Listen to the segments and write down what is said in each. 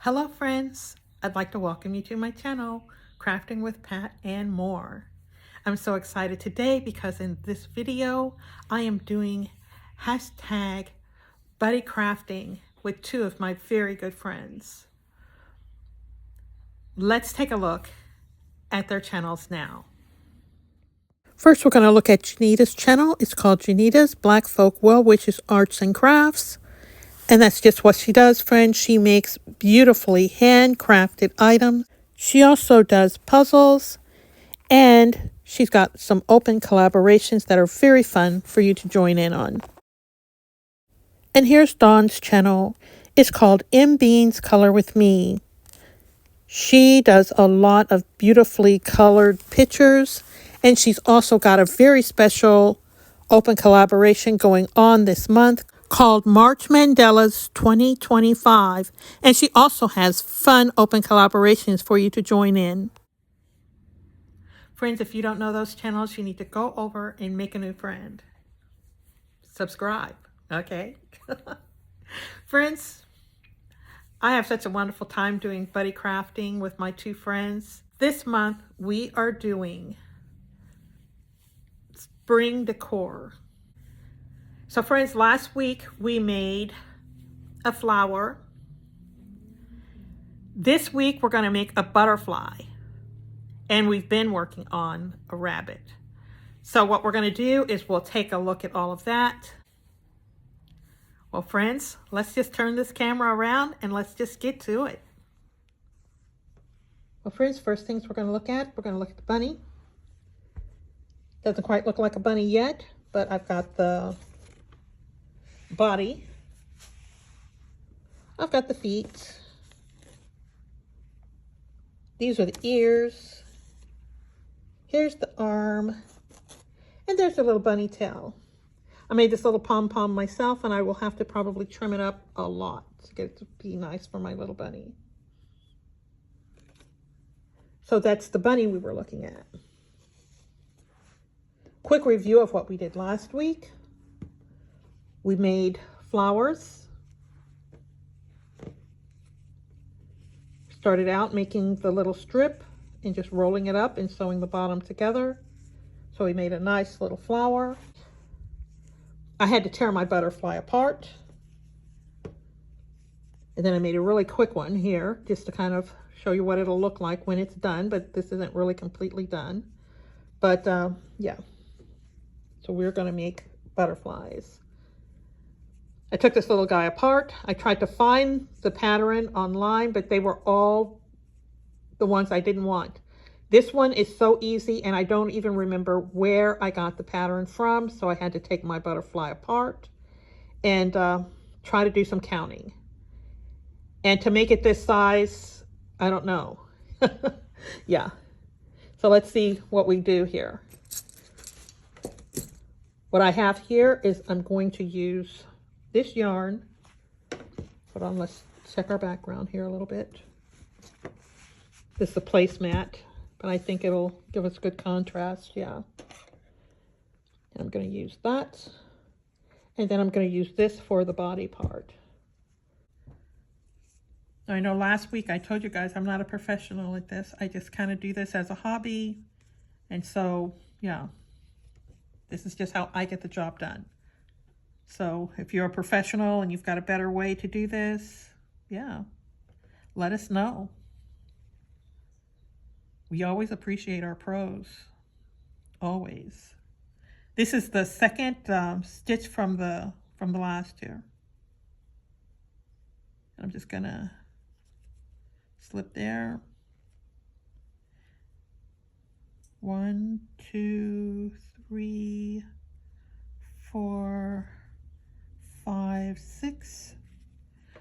Hello friends, I'd like to welcome you to my channel, Crafting with Pat and More. I'm so excited today because in this video, I am doing hashtag buddy crafting with two of my very good friends. Let's take a look at their channels now. First, we're going to look at Janita's channel. It's called Janita's Black Folk Well Wishes Arts and Crafts. And that's just what she does, friends. She makes beautifully handcrafted items. She also does puzzles, and she's got some open collaborations that are very fun for you to join in on. And here's Dawn's channel. It's called M Beans Color With Me. She does a lot of beautifully colored pictures, and she's also got a very special open collaboration going on this month called March Mandela's 2025, and she also has fun open collaborations for you to join in. Friends, if you don't know those channels, you need to go over and make a new friend. Subscribe, okay? Friends, I have such a wonderful time doing buddy crafting with my two friends. This month, we are doing spring decor. So friends, last week we made a flower. This week we're going to make a butterfly. And we've been working on a rabbit. So what we're going to do is we'll take a look at all of that. Well, friends, let's just turn this camera around and let's just get to it. Well, friends, first things we're going to look at the bunny. Doesn't quite look like a bunny yet, but I've got the body. I've got the feet. These are the ears. Here's the arm. And there's the little bunny tail. I made this little pom-pom myself, and I will have to probably trim it up a lot to get it to be nice for my little bunny. So that's the bunny we were looking at. Quick review of what we did last week. We made flowers. Started out making the little strip and just rolling it up and sewing the bottom together. So we made a nice little flower. I had to tear my butterfly apart. And then I made a really quick one here just to kind of show you what it'll look like when it's done, but this isn't really completely done. But yeah, so we're going to make butterflies. I took this little guy apart. I tried to find the pattern online, but they were all the ones I didn't want. This one is so easy, and I don't even remember where I got the pattern from, so I had to take my butterfly apart and try to do some counting. And to make it this size, I don't know. Yeah. So let's see what we do here. What I have here is I'm going to use this yarn. Hold on, let's check our background here a little bit. This is a placemat, but I think it'll give us good contrast, yeah. And I'm going to use that. And then I'm going to use this for the body part. I know last week I told you guys I'm not a professional at this. I just kind of do this as a hobby. And so, yeah, this is just how I get the job done. So if you're a professional and you've got a better way to do this, yeah, let us know. We always appreciate our pros, always. This is the second stitch from the last here. I'm just gonna slip there. 1, 2, 3, 4, 5, 6.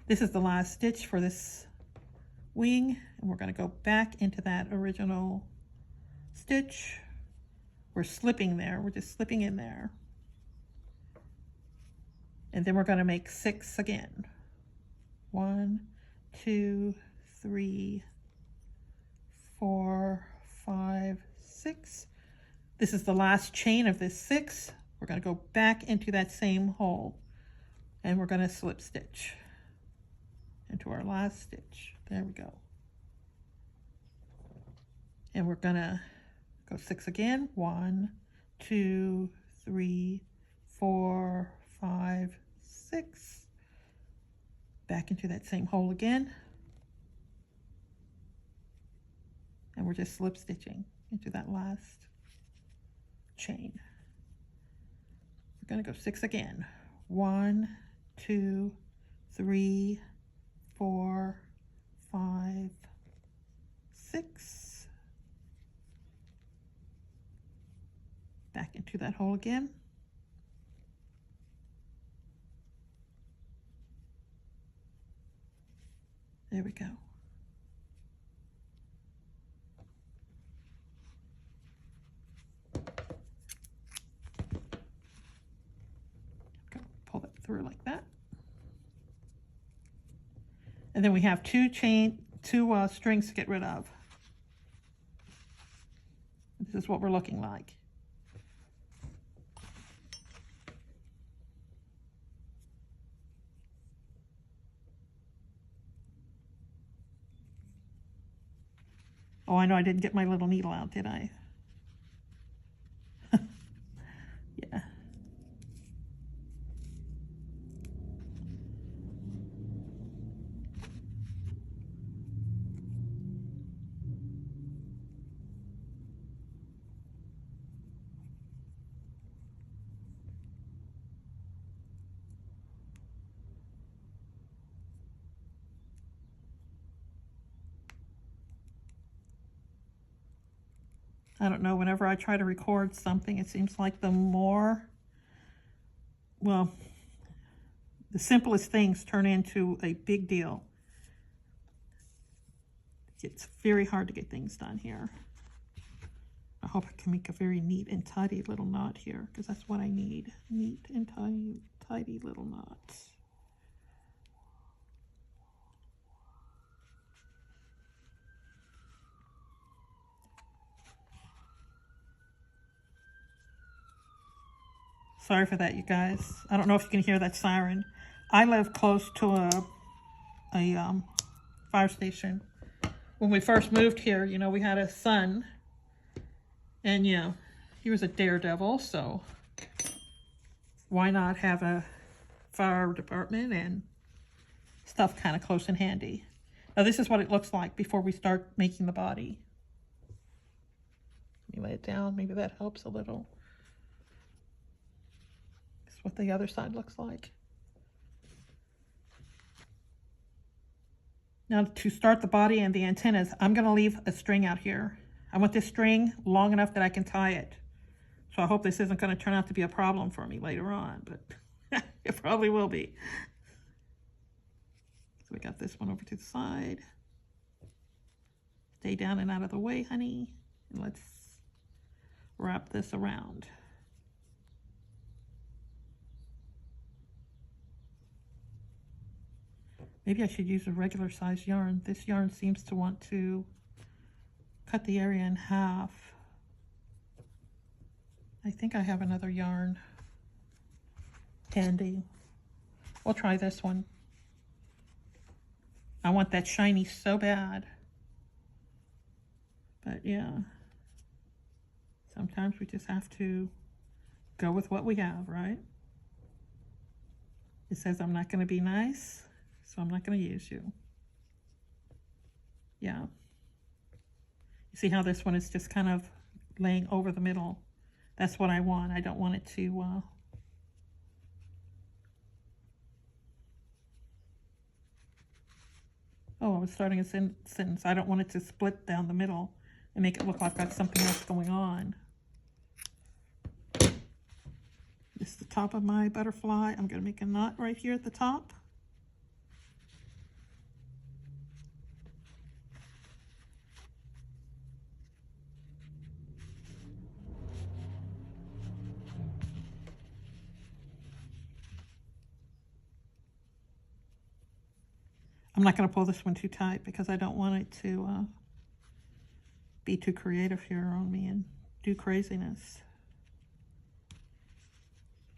This is the last stitch for this wing, and we're going to go back into that original stitch. We're slipping there. We're just slipping in there. And then we're going to make 6 again. 1, 2, 3, 4, 5, 6. This is the last chain of this 6. We're going to go back into that same hole, and we're going to slip stitch. into our last stitch. There we go. And we're gonna go 6 again. 1, 2, 3, 4, 5, 6. Back into that same hole again. And we're just slip stitching into that last chain. We're gonna go 6 again. 1, 2, 3, 4, 5, 6. Back into that hole again. There we go. Pull that through like that. And then we have two strings to get rid of. This is what we're looking like. Oh, I know I didn't get my little needle out, did I? Yeah. I don't know, whenever I try to record something, it seems like the simplest things turn into a big deal. It's very hard to get things done here. I hope I can make a very neat and tidy little knot here, because that's what I need. Neat and tidy little knots. Sorry for that, you guys. I don't know if you can hear that siren. I live close to a fire station. When we first moved here, you know, we had a son, and yeah, he was a daredevil, so why not have a fire department and stuff kind of close and handy. Now this is what it looks like before we start making the body. Let me lay it down, maybe that helps a little. This is what the other side looks like. Now to start the body and the antennas, I'm going to leave a string out here. I want this string long enough that I can tie it. So I hope this isn't going to turn out to be a problem for me later on, but it probably will be. So we got this one over to the side. Stay down and out of the way, honey. And let's wrap this around. Maybe I should use a regular size yarn. This yarn seems to want to cut the area in half. I think I have another yarn handy. We'll try this one. I want that shiny so bad. But yeah, sometimes we just have to go with what we have, right? It says I'm not going to be nice, so I'm not going to use you. Yeah. You see how this one is just kind of laying over the middle? That's what I want. I don't want it to oh, I was starting a sentence. I don't want it to split down the middle and make it look like I've got something else going on. This is the top of my butterfly. I'm going to make a knot right here at the top. I'm not going to pull this one too tight because I don't want it to be too creative here on me and do craziness.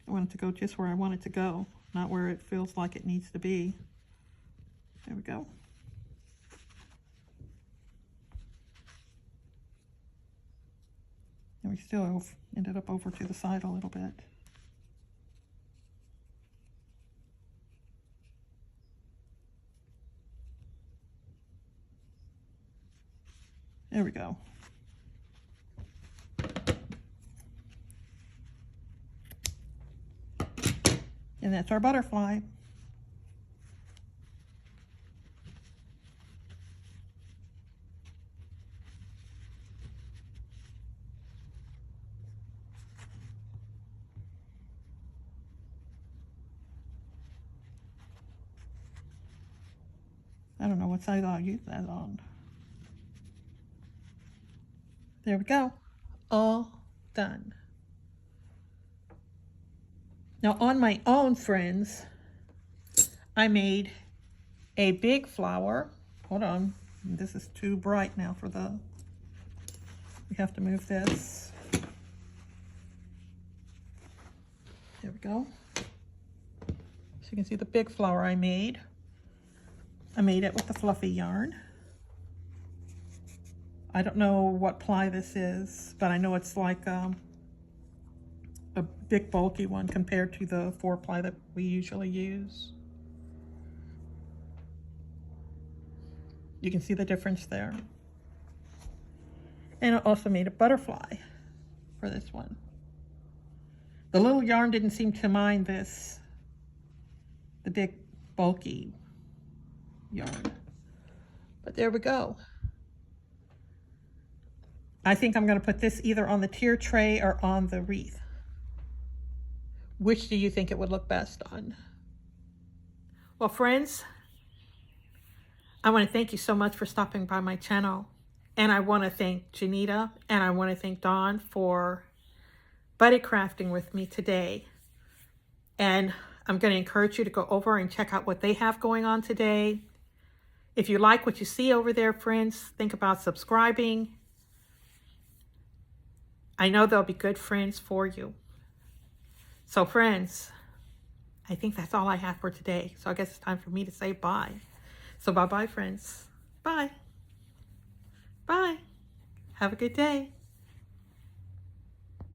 I want it to go just where I want it to go, not where it feels like it needs to be. There we go. And we still ended up over to the side a little bit. There we go. And that's our butterfly. I don't know what side I'll use that on. There we go. All done. Now on my own, friends, I made a big flower. Hold on. This is too bright now for the... We have to move this. There we go. So you can see the big flower I made. I made it with the fluffy yarn. I don't know what ply this is, but I know it's like a big bulky one compared to the 4-ply that we usually use. You can see the difference there. And I also made a butterfly for this one. The little yarn didn't seem to mind this, the big bulky yarn. But there we go. I think I'm going to put this either on the tier tray or on the wreath. Which do you think it would look best on? Well, friends, I want to thank you so much for stopping by my channel. And I want to thank Janita and I want to thank Dawn for buddy crafting with me today. And I'm going to encourage you to go over and check out what they have going on today. If you like what you see over there, friends, think about subscribing. I know they'll be good friends for you. So friends, I think that's all I have for today. So I guess it's time for me to say bye. So bye-bye, friends. Bye. Bye. Have a good day.